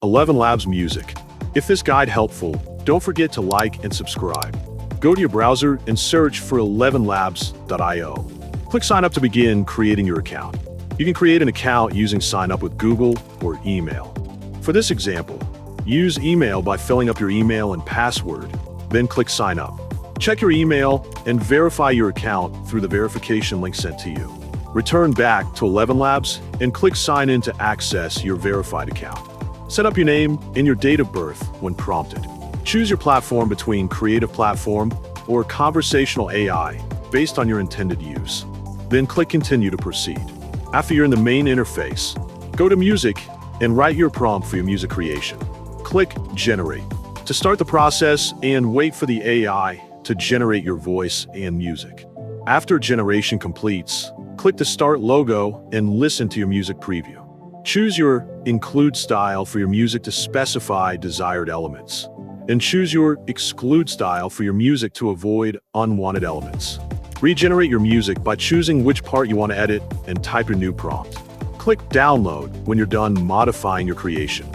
ElevenLabs Music. If this guide helpful, don't forget to like and subscribe. Go to your browser and search for elevenlabs.io. Click sign up to begin creating your account. You can create an account using sign up with Google or email. For this example, use email by filling up your email and password, then click sign up. Check your email and verify your account through the verification link sent to you. Return back to ElevenLabs and click sign in to access your verified account. Set up your name and your date of birth when prompted. Choose your platform between creative platform or conversational AI based on your intended use. Then click continue to proceed. After you're in the main interface, go to music and write your prompt for your music creation. Click generate to start the process and wait for the AI to generate your voice and music. After generation completes, click the start logo and listen to your music preview. Choose your include style for your music to specify desired elements, and choose your exclude style for your music to avoid unwanted elements. Regenerate your music by choosing which part you want to edit and type your new prompt. Click download when you're done modifying your creation.